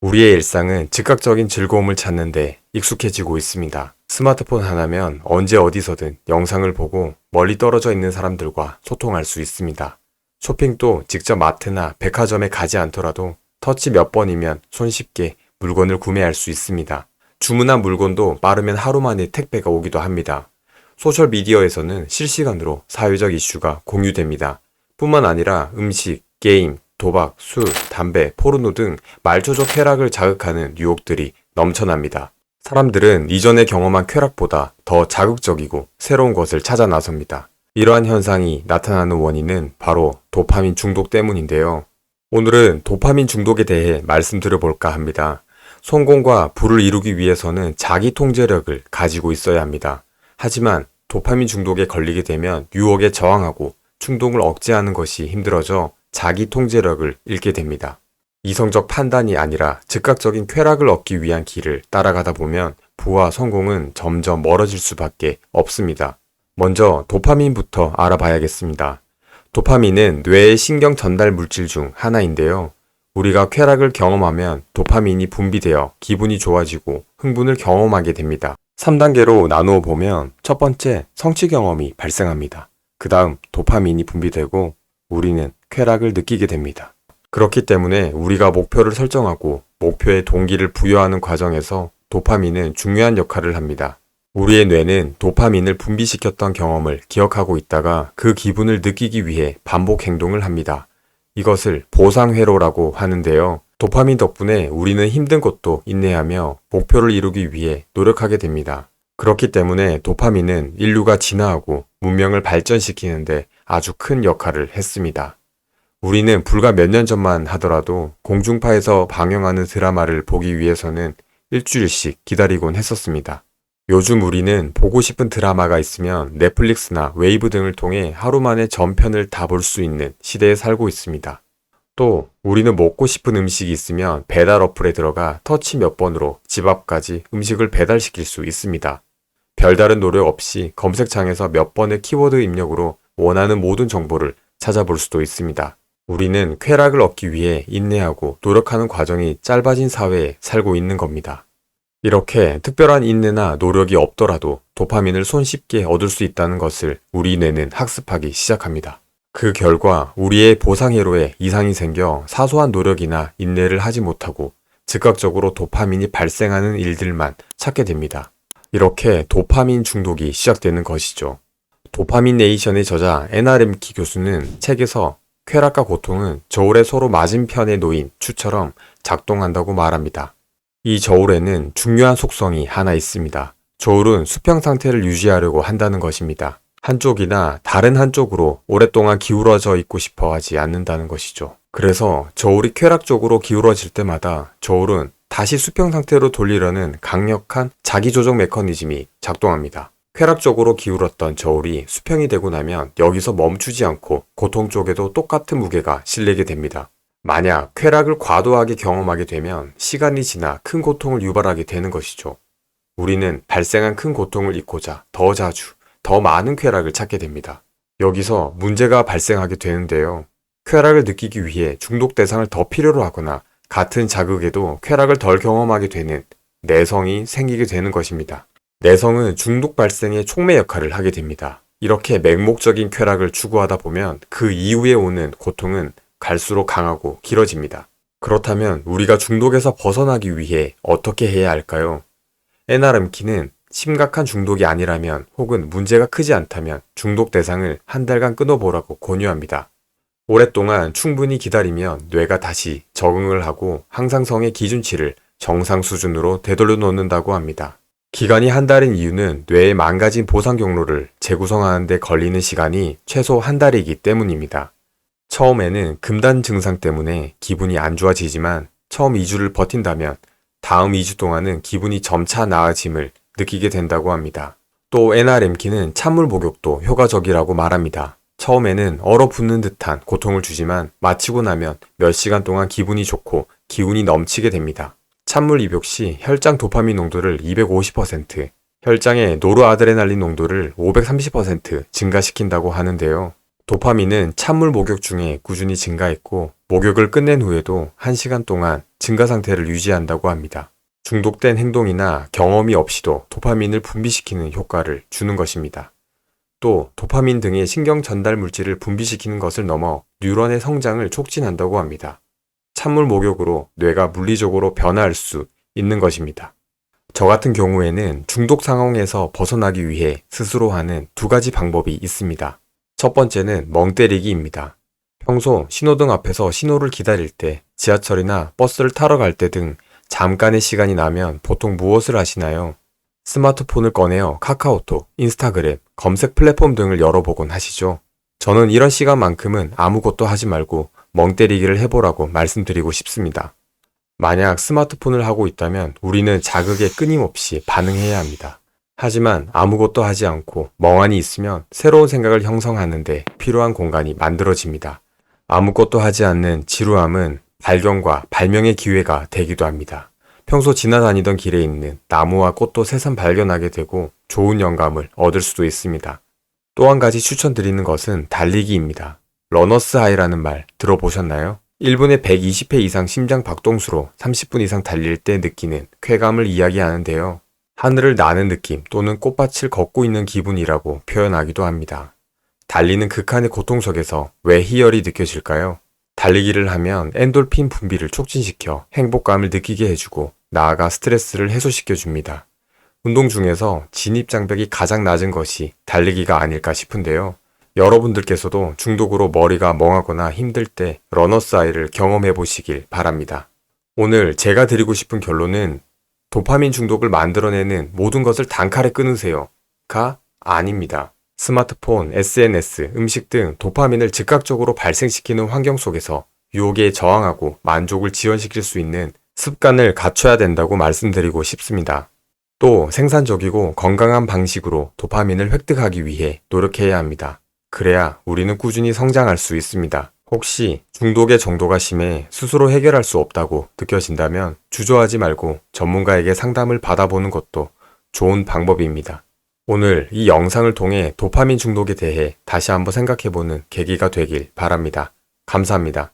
우리의 일상은 즉각적인 즐거움을 찾는데 익숙해지고 있습니다. 스마트폰 하나면 언제 어디서든 영상을 보고 멀리 떨어져 있는 사람들과 소통할 수 있습니다. 쇼핑도 직접 마트나 백화점에 가지 않더라도 터치 몇 번이면 손쉽게 물건을 구매할 수 있습니다. 주문한 물건도 빠르면 하루 만에 택배가 오기도 합니다. 소셜미디어에서는 실시간으로 사회적 이슈가 공유됩니다. 뿐만 아니라 음식, 게임, 도박, 술, 담배, 포르노 등 말초적 쾌락을 자극하는 유혹들이 넘쳐납니다. 사람들은 이전에 경험한 쾌락보다 더 자극적이고 새로운 것을 찾아 나섭니다. 이러한 현상이 나타나는 원인은 바로 도파민 중독 때문인데요. 오늘은 도파민 중독에 대해 말씀드려볼까 합니다. 성공과 부를 이루기 위해서는 자기 통제력을 가지고 있어야 합니다. 하지만 도파민 중독에 걸리게 되면 유혹에 저항하고 충동을 억제하는 것이 힘들어져 자기 통제력을 잃게 됩니다. 이성적 판단이 아니라 즉각적인 쾌락을 얻기 위한 길을 따라가다 보면 부와 성공은 점점 멀어질 수밖에 없습니다. 먼저 도파민부터 알아봐야겠습니다. 도파민은 뇌의 신경 전달 물질 중 하나인데요. 우리가 쾌락을 경험하면 도파민이 분비되어 기분이 좋아지고 흥분을 경험하게 됩니다. 3단계로 나누어 보면 첫 번째, 성취 경험이 발생합니다. 그 다음 도파민이 분비되고 우리는 쾌락을 느끼게 됩니다. 그렇기 때문에 우리가 목표를 설정하고 목표의 동기를 부여하는 과정에서 도파민은 중요한 역할을 합니다. 우리의 뇌는 도파민을 분비시켰던 경험을 기억하고 있다가 그 기분을 느끼기 위해 반복 행동을 합니다. 이것을 보상회로라고 하는데요. 도파민 덕분에 우리는 힘든 것도 인내하며 목표를 이루기 위해 노력하게 됩니다. 그렇기 때문에 도파민은 인류가 진화하고 문명을 발전시키는데 아주 큰 역할을 했습니다. 우리는 불과 몇 년 전만 하더라도 공중파에서 방영하는 드라마를 보기 위해서는 일주일씩 기다리곤 했었습니다. 요즘 우리는 보고 싶은 드라마가 있으면 넷플릭스나 웨이브 등을 통해 하루 만에 전편을 다 볼 수 있는 시대에 살고 있습니다. 또 우리는 먹고 싶은 음식이 있으면 배달 어플에 들어가 터치 몇 번으로 집 앞까지 음식을 배달시킬 수 있습니다. 별다른 노력 없이 검색창에서 몇 번의 키워드 입력으로 원하는 모든 정보를 찾아볼 수도 있습니다. 우리는 쾌락을 얻기 위해 인내하고 노력하는 과정이 짧아진 사회에 살고 있는 겁니다. 이렇게 특별한 인내나 노력이 없더라도 도파민을 손쉽게 얻을 수 있다는 것을 우리 뇌는 학습하기 시작합니다. 그 결과 우리의 보상회로에 이상이 생겨 사소한 노력이나 인내를 하지 못하고 즉각적으로 도파민이 발생하는 일들만 찾게 됩니다. 이렇게 도파민 중독이 시작되는 것이죠. 도파민 네이션의 저자 에나렘키 교수는 책에서 쾌락과 고통은 저울에 서로 맞은편에 놓인 추처럼 작동한다고 말합니다. 이 저울에는 중요한 속성이 하나 있습니다. 저울은 수평 상태를 유지하려고 한다는 것입니다. 한쪽이나 다른 한쪽으로 오랫동안 기울어져 있고 싶어 하지 않는다는 것이죠. 그래서 저울이 쾌락적으로 기울어질 때마다 저울은 다시 수평 상태로 돌리려는 강력한 자기조정 메커니즘이 작동합니다. 쾌락적으로 기울었던 저울이 수평이 되고 나면 여기서 멈추지 않고 고통 쪽에도 똑같은 무게가 실리게 됩니다. 만약 쾌락을 과도하게 경험하게 되면 시간이 지나 큰 고통을 유발하게 되는 것이죠. 우리는 발생한 큰 고통을 잊고자 더 자주, 더 많은 쾌락을 찾게 됩니다. 여기서 문제가 발생하게 되는데요. 쾌락을 느끼기 위해 중독 대상을 더 필요로 하거나 같은 자극에도 쾌락을 덜 경험하게 되는 내성이 생기게 되는 것입니다. 내성은 중독 발생의 촉매 역할을 하게 됩니다. 이렇게 맹목적인 쾌락을 추구하다 보면 그 이후에 오는 고통은 갈수록 강하고 길어집니다. 그렇다면 우리가 중독에서 벗어나기 위해 어떻게 해야 할까요? 에나름키는 심각한 중독이 아니라면 혹은 문제가 크지 않다면 중독 대상을 한 달간 끊어보라고 권유합니다. 오랫동안 충분히 기다리면 뇌가 다시 적응을 하고 항상성의 기준치를 정상 수준으로 되돌려 놓는다고 합니다. 기간이 한 달인 이유는 뇌의 망가진 보상 경로를 재구성하는 데 걸리는 시간이 최소 한 달이기 때문입니다. 처음에는 금단 증상 때문에 기분이 안 좋아지지만 처음 2주를 버틴다면 다음 2주 동안은 기분이 점차 나아짐을 느끼게 된다고 합니다. 또 에나렘키는 찬물 목욕도 효과적이라고 말합니다. 처음에는 얼어붙는 듯한 고통을 주지만 마치고 나면 몇 시간 동안 기분이 좋고 기운이 넘치게 됩니다. 찬물 입욕 시 혈장 도파민 농도를 250%, 혈장의 노르아드레날린 농도를 530% 증가시킨다고 하는데요. 도파민은 찬물 목욕 중에 꾸준히 증가했고, 목욕을 끝낸 후에도 1시간 동안 증가 상태를 유지한다고 합니다. 중독된 행동이나 경험이 없이도 도파민을 분비시키는 효과를 주는 것입니다. 또 도파민 등의 신경 전달 물질을 분비시키는 것을 넘어 뉴런의 성장을 촉진한다고 합니다. 찬물 목욕으로 뇌가 물리적으로 변화할 수 있는 것입니다. 저 같은 경우에는 중독 상황에서 벗어나기 위해 스스로 하는 2가지 방법이 있습니다. 첫 번째는 멍 때리기입니다. 평소 신호등 앞에서 신호를 기다릴 때, 지하철이나 버스를 타러 갈 때 등 잠깐의 시간이 나면 보통 무엇을 하시나요? 스마트폰을 꺼내어 카카오톡, 인스타그램, 검색 플랫폼 등을 열어보곤 하시죠. 저는 이런 시간만큼은 아무것도 하지 말고 멍 때리기를 해보라고 말씀드리고 싶습니다. 만약 스마트폰을 하고 있다면 우리는 자극에 끊임없이 반응해야 합니다. 하지만 아무것도 하지 않고 멍하니 있으면 새로운 생각을 형성하는데 필요한 공간이 만들어집니다. 아무것도 하지 않는 지루함은 발견과 발명의 기회가 되기도 합니다. 평소 지나다니던 길에 있는 나무와 꽃도 새삼 발견하게 되고 좋은 영감을 얻을 수도 있습니다. 또 한 가지 추천드리는 것은 달리기입니다. 러너스 하이라는 말 들어보셨나요? 1분에 120회 이상 심장 박동수로 30분 이상 달릴 때 느끼는 쾌감을 이야기하는데요. 하늘을 나는 느낌 또는 꽃밭을 걷고 있는 기분이라고 표현하기도 합니다. 달리는 극한의 고통 속에서 왜 희열이 느껴질까요? 달리기를 하면 엔돌핀 분비를 촉진시켜 행복감을 느끼게 해주고 나아가 스트레스를 해소시켜 줍니다. 운동 중에서 진입장벽이 가장 낮은 것이 달리기가 아닐까 싶은데요. 여러분들께서도 중독으로 머리가 멍하거나 힘들 때 러너스 하이를 경험해 보시길 바랍니다. 오늘 제가 드리고 싶은 결론은 도파민 중독을 만들어내는 모든 것을 단칼에 끊으세요가 아닙니다. 스마트폰, SNS, 음식 등 도파민을 즉각적으로 발생시키는 환경 속에서 유혹에 저항하고 만족을 지연시킬 수 있는 습관을 갖춰야 된다고 말씀드리고 싶습니다. 또 생산적이고 건강한 방식으로 도파민을 획득하기 위해 노력해야 합니다. 그래야 우리는 꾸준히 성장할 수 있습니다. 혹시 중독의 정도가 심해 스스로 해결할 수 없다고 느껴진다면 주저하지 말고 전문가에게 상담을 받아보는 것도 좋은 방법입니다. 오늘 이 영상을 통해 도파민 중독에 대해 다시 한번 생각해보는 계기가 되길 바랍니다. 감사합니다.